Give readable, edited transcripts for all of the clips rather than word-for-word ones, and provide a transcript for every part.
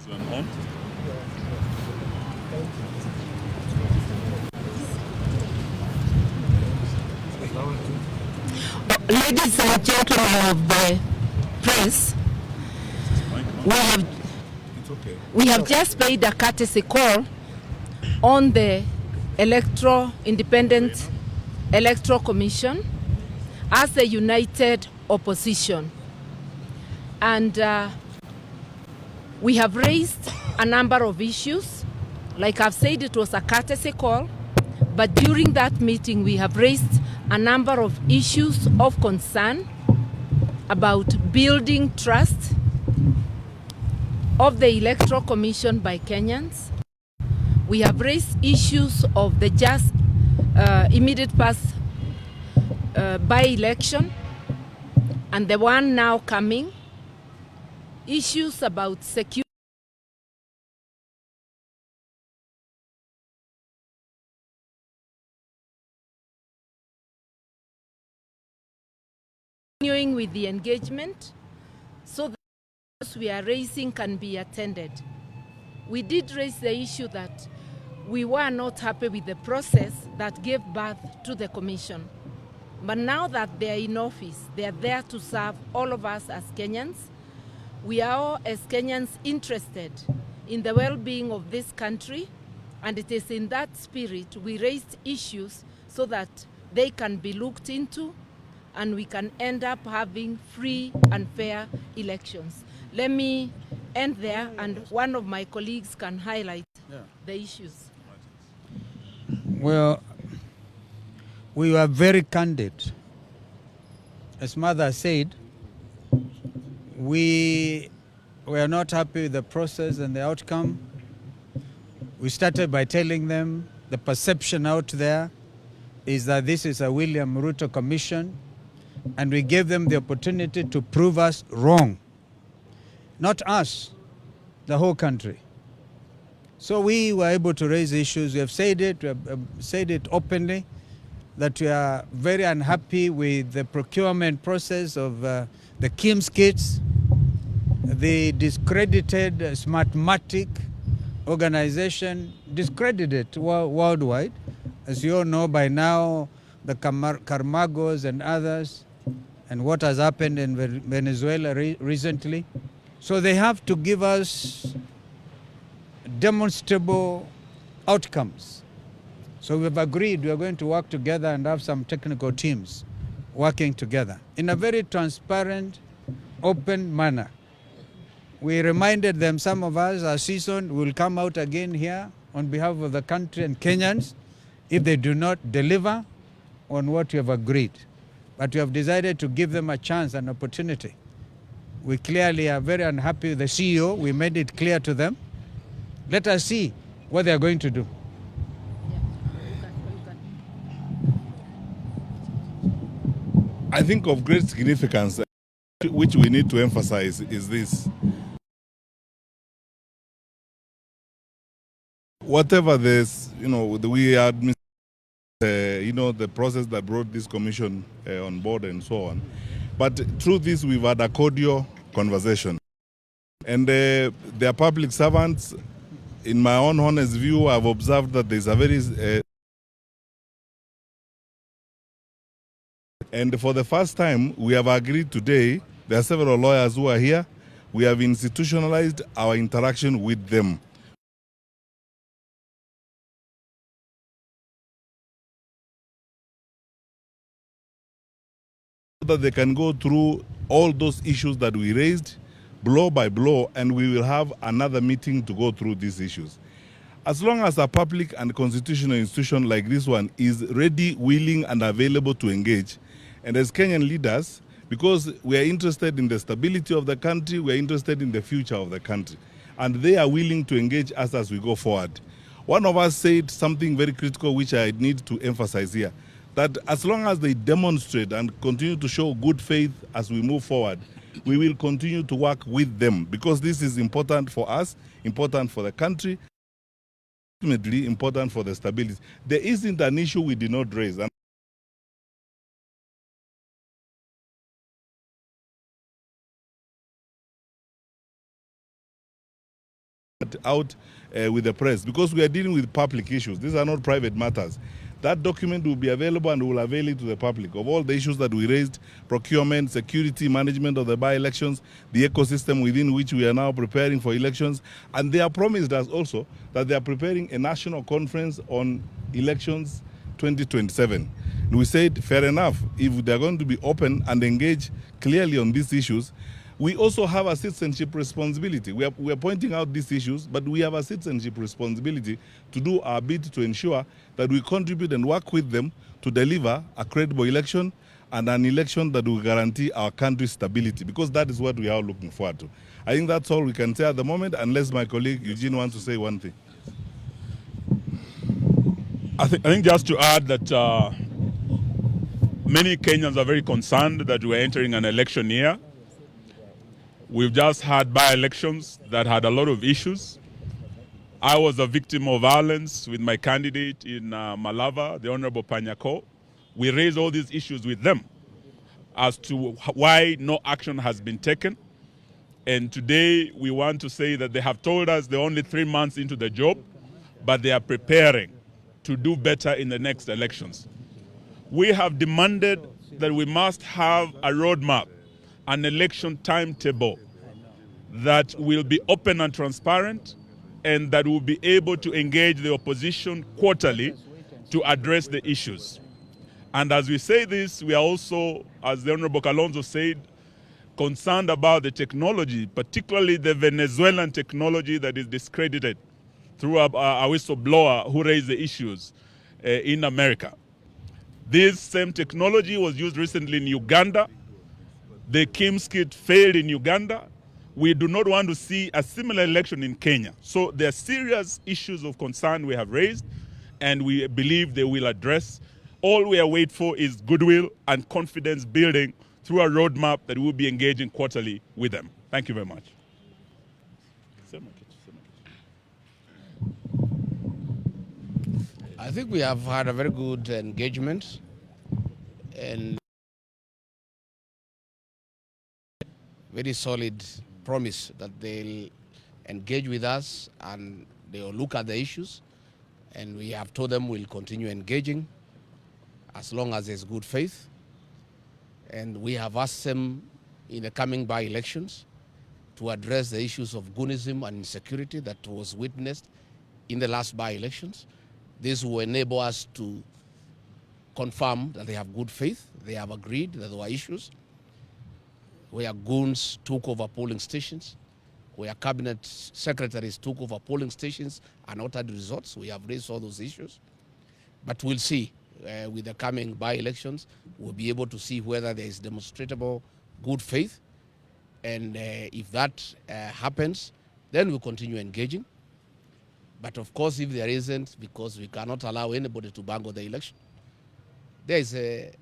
Ladies and gentlemen of the press, we have just paid a courtesy call on the Independent Electoral Commission as a united opposition. And we have raised a number of issues. Like I've said, it was a courtesy call, but during that meeting we have raised a number of issues of concern about building trust of the Electoral Commission by Kenyans. We have raised issues of the just immediate past by-election and the one now coming, issues about security, continuing with the engagement so that what we are raising can be attended. We did raise the issue that we were not happy with the process that gave birth to the commission. But now that they are in office, they are there to serve all of us as Kenyans. We are all as Kenyans interested in the well-being of this country, and it is in that spirit we raised issues so that they can be looked into and we can end up having free and fair elections. Let me end there, and one of my colleagues can highlight the issues. Well, we were very candid. As Mother said, we were not happy with the process and the outcome. We started by telling them the perception out there is that this is a William Ruto commission, and we gave them the opportunity to prove us wrong. Not us, the whole country. So we were able to raise issues. We have said it openly, that we are very unhappy with the procurement process of the KIMS kits, the discredited Smartmatic organization, discredited worldwide. As you all know by now, the Carmagos and others, and what has happened in Venezuela recently. So they have to give us demonstrable outcomes. So we've agreed we are going to work together and have some technical teams working together in a very transparent, open manner. We reminded them, some of us are seasoned, will come out again here on behalf of the country and Kenyans if they do not deliver on what we have agreed. But we have decided to give them a chance, an opportunity. We clearly are very unhappy with the CEO. We made it clear to them. Let us see what they are going to do. I think of great significance, which we need to emphasize, is this. Whatever this, we are the process that brought this commission on board and so on. But through this, we've had a cordial conversation. And they are public servants. In my own honest view, I've observed that there's a very... and for the first time, we have agreed today, there are several lawyers who are here, we have institutionalized our interaction with them. That they can go through all those issues that we raised, blow by blow, and we will have another meeting to go through these issues. As long as a public and constitutional institution like this one is ready, willing, and available to engage, and as Kenyan leaders, because we are interested in the stability of the country, we are interested in the future of the country, and they are willing to engage us as we go forward. One of us said something very critical, which I need to emphasize here, that as long as they demonstrate and continue to show good faith as we move forward, we will continue to work with them, because this is important for us, important for the country, ultimately important for the stability. There isn't an issue we did not raise. out with the press, because we are dealing with public issues. These are not private matters. That document will be available and will avail it to the public of all the issues that we raised: procurement, security, management of the by-elections, the ecosystem within which we are now preparing for elections. And they have promised us also that they are preparing a national conference on elections 2027. And we said, fair enough, if they are going to be open and engage clearly on these issues, we also have a citizenship responsibility. We are pointing out these issues, but we have a citizenship responsibility to do our bit to ensure that we contribute and work with them to deliver a credible election, and an election that will guarantee our country's stability, because that is what we are looking forward to. I think that's all we can say at the moment, unless my colleague Eugene wants to say one thing. I think just to add that many Kenyans are very concerned that we're entering an election year. We've just had by-elections that had a lot of issues. I was a victim of violence with my candidate in Malava, the Honorable Panyako. We raised all these issues with them as to why no action has been taken. And today we want to say that they have told us they're only 3 months into the job, but they are preparing to do better in the next elections. We have demanded that we must have a roadmap, an election timetable that will be open and transparent, and that will be able to engage the opposition quarterly to address the issues. And as we say this, we are also, as the Honorable Kalonzo said, concerned about the technology, particularly the Venezuelan technology that is discredited through a whistleblower who raised the issues in America. This same technology was used recently in Uganda. The Kim's kit failed in Uganda. We do not want to see a similar election in Kenya. So there are serious issues of concern we have raised, and we believe they will address. All we are waiting for is goodwill and confidence building through a roadmap that we will be engaging quarterly with them. Thank you very much. I think we have had a very good engagement, and very solid promise that they'll engage with us and they'll look at the issues, and we have told them we'll continue engaging as long as there's good faith. And we have asked them in the coming by-elections to address the issues of goonism and insecurity that was witnessed in the last by-elections. This will enable us to confirm that they have good faith. They have agreed that there were issues where goons took over polling stations, where cabinet secretaries took over polling stations and altered results. We have raised all those issues. But we'll see. With the coming by-elections, we'll be able to see whether there is demonstrable good faith. And if that happens, then we'll continue engaging. But of course, if there isn't, because we cannot allow anybody to bungle the election, there is an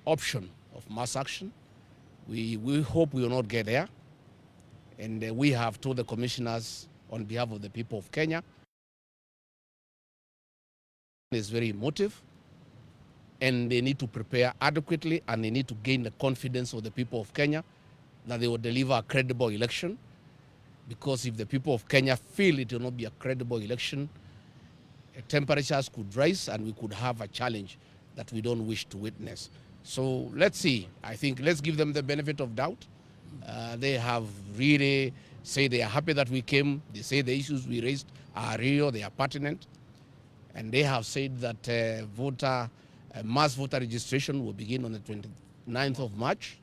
option of mass action. We hope we will not get there. And we have told the commissioners on behalf of the people of Kenya, is very emotive, and they need to prepare adequately, and they need to gain the confidence of the people of Kenya that they will deliver a credible election. Because if the people of Kenya feel it will not be a credible election, temperatures could rise and we could have a challenge that we don't wish to witness. So let's see. I think let's give them the benefit of doubt. They have really said they are happy that we came. They say the issues we raised are real, they are pertinent. And they have said that mass voter registration will begin on the 29th of March.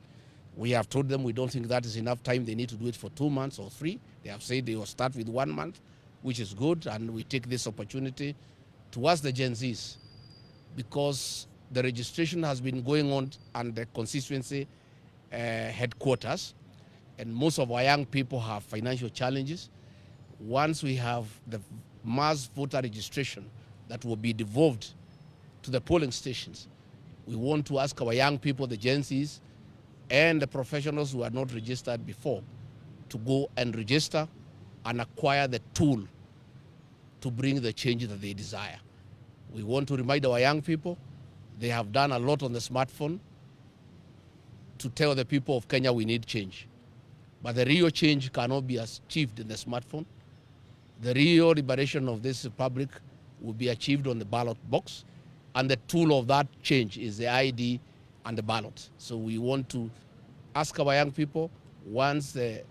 We have told them we don't think that is enough time. They need to do it for 2 months or 3. They have said they will start with 1 month, which is good. And we take this opportunity to ask the Gen Zs, because the registration has been going on at the constituency headquarters, and most of our young people have financial challenges. Once we have the mass voter registration that will be devolved to the polling stations, we want to ask our young people, the Gen Zs, and the professionals who are not registered before, to go and register and acquire the tool to bring the change that they desire. We want to remind our young people, they have done a lot on the smartphone to tell the people of Kenya we need change. But the real change cannot be achieved in the smartphone. The real liberation of this republic will be achieved on the ballot box. And the tool of that change is the ID and the ballot. So we want to ask our young people, once the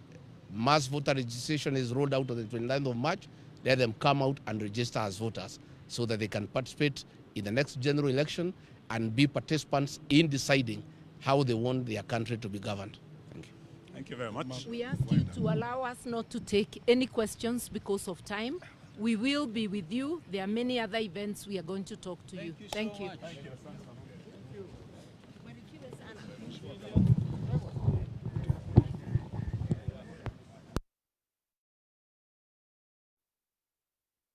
mass voter registration is rolled out on the 29th of March, let them come out and register as voters so that they can participate in the next general election and be participants in deciding how they want their country to be governed. Thank you. Thank you very much. We ask you to allow us not to take any questions because of time. We will be with you. There are many other events we are going to talk to you. Thank you. Thank you.